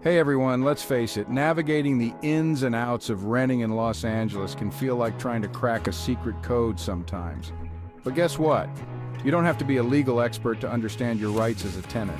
Hey everyone, let's face it, navigating the ins and outs of renting in Los Angeles can feel like trying to crack a secret code sometimes. But guess what? You don't have to be a legal expert to understand your rights as a tenant.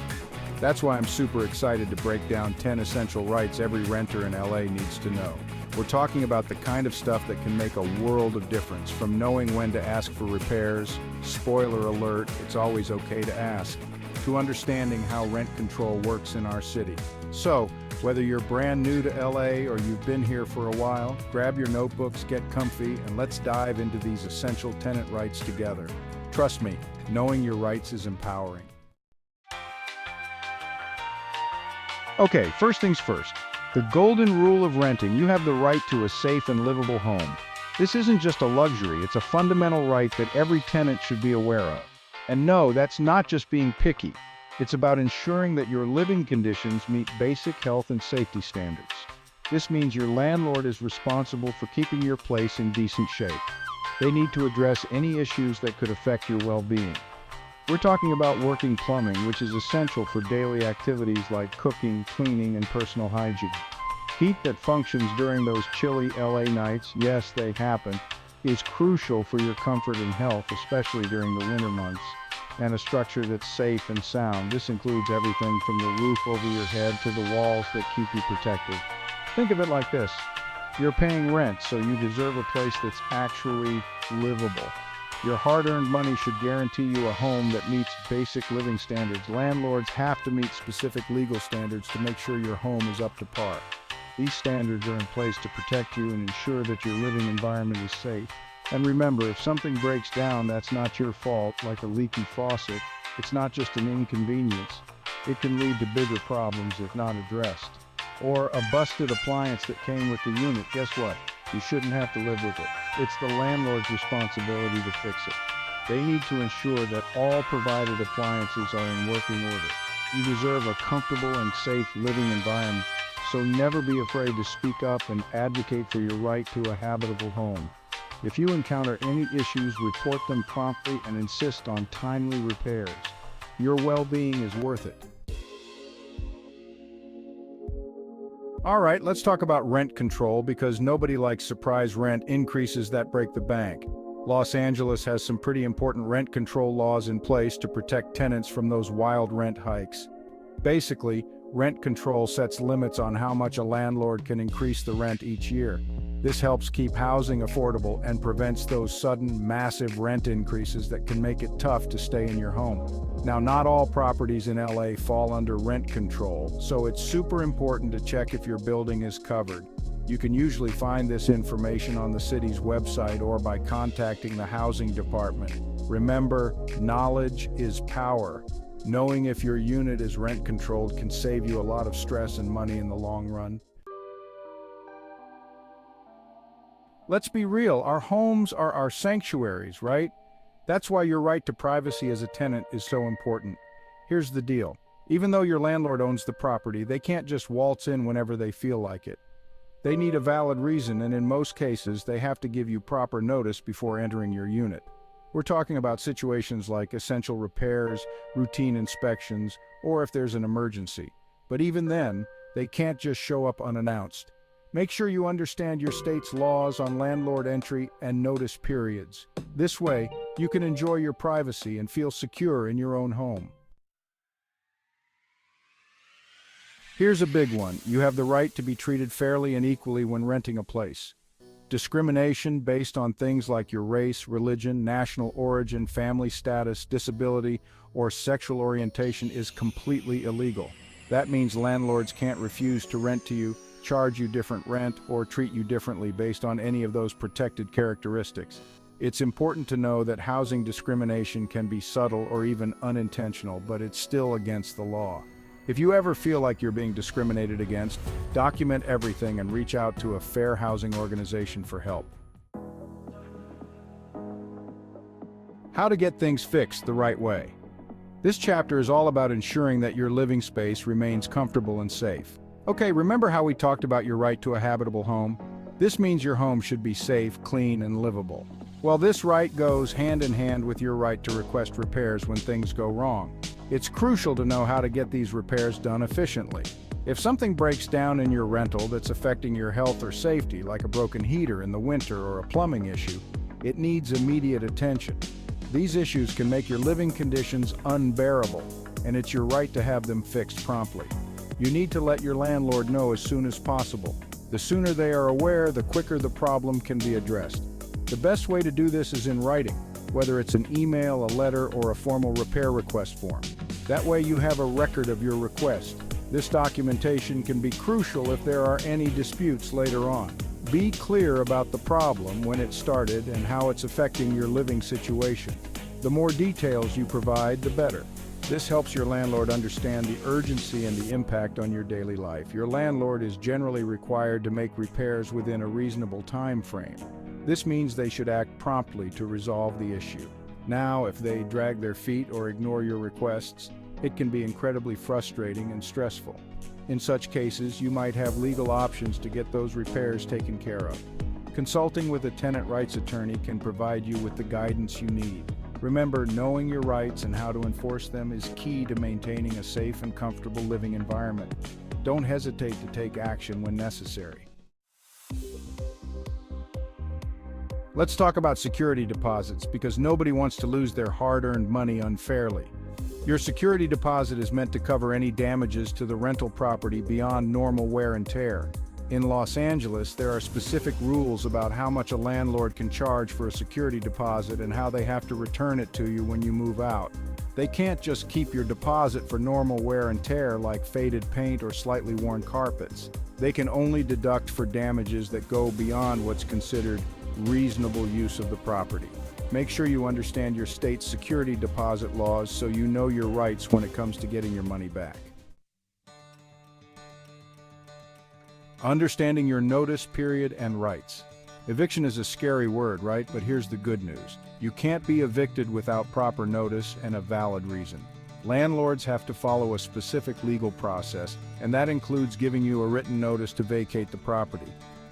That's why I'm super excited to break down 10 essential rights every renter in LA needs to know. We're talking about the kind of stuff that can make a world of difference, from knowing when to ask for repairs, spoiler alert, it's always okay to ask, to understanding how rent control works in our city. So, whether you're brand new to LA or you've been here for a while, grab your notebooks, get comfy, and let's dive into these essential tenant rights together. Trust me, knowing your rights is empowering. Okay, first things first. The golden rule of renting: you have the right to a safe and livable home. This isn't just a luxury, it's a fundamental right that every tenant should be aware of. And no, that's not just being picky. It's about ensuring that your living conditions meet basic health and safety standards. This means your landlord is responsible for keeping your place in decent shape. They need to address any issues that could affect your well-being. We're talking about working plumbing, which is essential for daily activities like cooking, cleaning, and personal hygiene. Heat that functions during those chilly LA nights, yes, they happen, is crucial for your comfort and health, especially during the winter months. And a structure that's safe and sound. This includes everything from the roof over your head to the walls that keep you protected. Think of it like this. You're paying rent, so you deserve a place that's actually livable. Your hard-earned money should guarantee you a home that meets basic living standards. Landlords have to meet specific legal standards to make sure your home is up to par. These standards are in place to protect you and ensure that your living environment is safe. And remember, if something breaks down, that's not your fault, like a leaky faucet. It's not just an inconvenience. It can lead to bigger problems if not addressed. Or a busted appliance that came with the unit. Guess what? You shouldn't have to live with it. It's the landlord's responsibility to fix it. They need to ensure that all provided appliances are in working order. You deserve a comfortable and safe living environment, so never be afraid to speak up and advocate for your right to a habitable home. If you encounter any issues, report them promptly and insist on timely repairs. Your well-being is worth it. All right, let's talk about rent control, because nobody likes surprise rent increases that break the bank. Los Angeles has some pretty important rent control laws in place to protect tenants from those wild rent hikes. Basically, rent control sets limits on how much a landlord can increase the rent each year. This helps keep housing affordable and prevents those sudden, massive rent increases that can make it tough to stay in your home. Now, not all properties in LA fall under rent control, so it's super important to check if your building is covered. You can usually find this information on the city's website or by contacting the housing department. Remember, knowledge is power. Knowing if your unit is rent controlled can save you a lot of stress and money in the long run. Let's be real, our homes are our sanctuaries, right? That's why your right to privacy as a tenant is so important. Here's the deal. Even though your landlord owns the property, they can't just waltz in whenever they feel like it. They need a valid reason, and in most cases, they have to give you proper notice before entering your unit. We're talking about situations like essential repairs, routine inspections, or if there's an emergency. But even then, they can't just show up unannounced. Make sure you understand your state's laws on landlord entry and notice periods. This way, you can enjoy your privacy and feel secure in your own home. Here's a big one. You have the right to be treated fairly and equally when renting a place. Discrimination based on things like your race, religion, national origin, family status, disability, or sexual orientation is completely illegal. That means landlords can't refuse to rent to you, charge you different rent, or treat you differently based on any of those protected characteristics. It's important to know that housing discrimination can be subtle or even unintentional, but it's still against the law. If you ever feel like you're being discriminated against, document everything and reach out to a fair housing organization for help. How to get things fixed the right way. This chapter is all about ensuring that your living space remains comfortable and safe. Okay, remember how we talked about your right to a habitable home? This means your home should be safe, clean, and livable. Well, this right goes hand in hand with your right to request repairs when things go wrong. It's crucial to know how to get these repairs done efficiently. If something breaks down in your rental that's affecting your health or safety, like a broken heater in the winter or a plumbing issue, it needs immediate attention. These issues can make your living conditions unbearable, and it's your right to have them fixed promptly. You need to let your landlord know as soon as possible. The sooner they are aware, the quicker the problem can be addressed. The best way to do this is in writing, whether it's an email, a letter, or a formal repair request form. That way you have a record of your request. This documentation can be crucial if there are any disputes later on. Be clear about the problem when it started and how it's affecting your living situation. The more details you provide, the better. This helps your landlord understand the urgency and the impact on your daily life. Your landlord is generally required to make repairs within a reasonable time frame. This means they should act promptly to resolve the issue. Now, if they drag their feet or ignore your requests, it can be incredibly frustrating and stressful. In such cases, you might have legal options to get those repairs taken care of. Consulting with a tenant rights attorney can provide you with the guidance you need. Remember, knowing your rights and how to enforce them is key to maintaining a safe and comfortable living environment. Don't hesitate to take action when necessary. Let's talk about security deposits, because nobody wants to lose their hard-earned money unfairly. Your security deposit is meant to cover any damages to the rental property beyond normal wear and tear. In Los Angeles, there are specific rules about how much a landlord can charge for a security deposit and how they have to return it to you when you move out. They can't just keep your deposit for normal wear and tear like faded paint or slightly worn carpets. They can only deduct for damages that go beyond what's considered reasonable use of the property. Make sure you understand your state's security deposit laws so you know your rights when it comes to getting your money back. Understanding your notice period and rights. Eviction is a scary word, right? But here's the good news. You can't be evicted without proper notice and a valid reason. Landlords have to follow a specific legal process, and that includes giving you a written notice to vacate the property.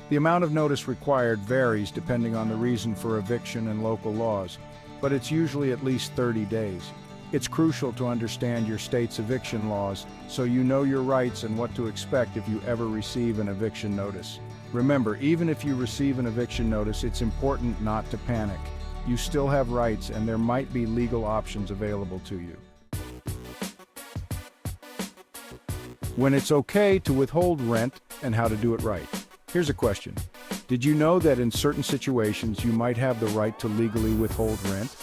The amount of notice required varies depending on the reason for eviction and local laws, but it's usually at least 30 days. It's crucial to understand your state's eviction laws so you know your rights and what to expect if you ever receive an eviction notice. Remember, even if you receive an eviction notice, it's important not to panic. You still have rights, and there might be legal options available to you. When it's okay to withhold rent and how to do it right. Here's a question. Did you know that in certain situations you might have the right to legally withhold rent?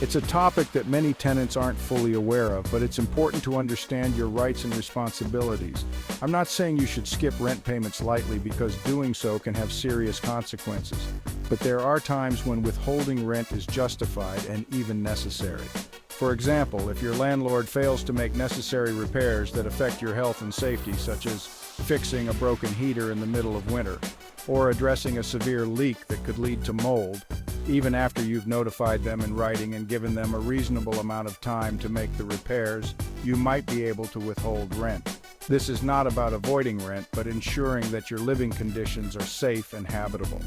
It's a topic that many tenants aren't fully aware of, but it's important to understand your rights and responsibilities. I'm not saying you should skip rent payments lightly, because doing so can have serious consequences. But there are times when withholding rent is justified and even necessary. For example, if your landlord fails to make necessary repairs that affect your health and safety, such as fixing a broken heater in the middle of winter, or addressing a severe leak that could lead to mold, even after you've notified them in writing and given them a reasonable amount of time to make the repairs, you might be able to withhold rent. This is not about avoiding rent, but ensuring that your living conditions are safe and habitable.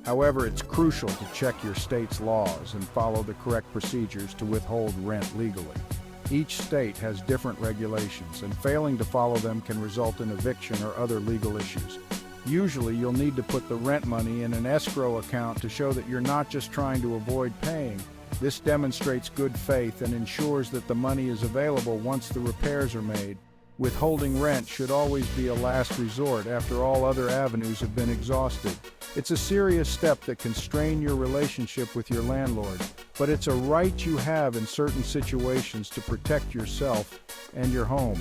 However, it's crucial to check your state's laws and follow the correct procedures to withhold rent legally. Each state has different regulations, and failing to follow them can result in eviction or other legal issues. Usually, you'll need to put the rent money in an escrow account to show that you're not just trying to avoid paying. This demonstrates good faith and ensures that the money is available once the repairs are made. Withholding rent should always be a last resort after all other avenues have been exhausted. It's a serious step that can strain your relationship with your landlord, but it's a right you have in certain situations to protect yourself and your home.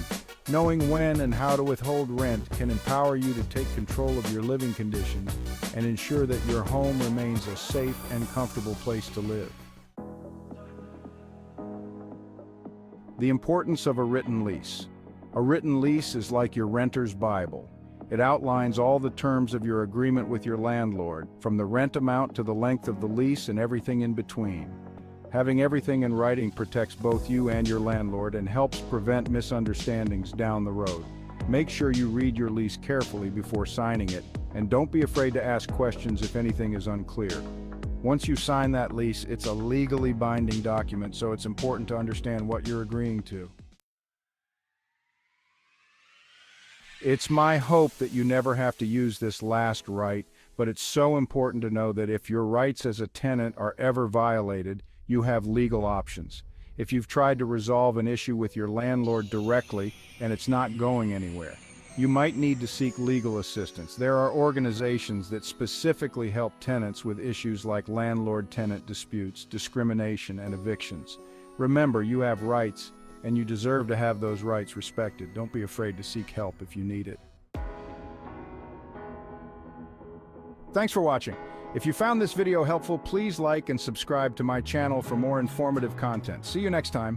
Knowing when and how to withhold rent can empower you to take control of your living conditions and ensure that your home remains a safe and comfortable place to live. The importance of a written lease. A written lease is like your renter's Bible. It outlines all the terms of your agreement with your landlord, from the rent amount to the length of the lease and everything in between. Having everything in writing protects both you and your landlord and helps prevent misunderstandings down the road. Make sure you read your lease carefully before signing it, and don't be afraid to ask questions if anything is unclear. Once you sign that lease, it's a legally binding document, so it's important to understand what you're agreeing to. It's my hope that you never have to use this last right, but it's so important to know that if your rights as a tenant are ever violated, you have legal options. If you've tried to resolve an issue with your landlord directly and it's not going anywhere, you might need to seek legal assistance. There are organizations that specifically help tenants with issues like landlord-tenant disputes, discrimination, and evictions. Remember, you have rights, and you deserve to have those rights respected. Don't be afraid to seek help if you need it. Thanks for watching. If you found this video helpful, please like and subscribe to my channel for more informative content. See you next time.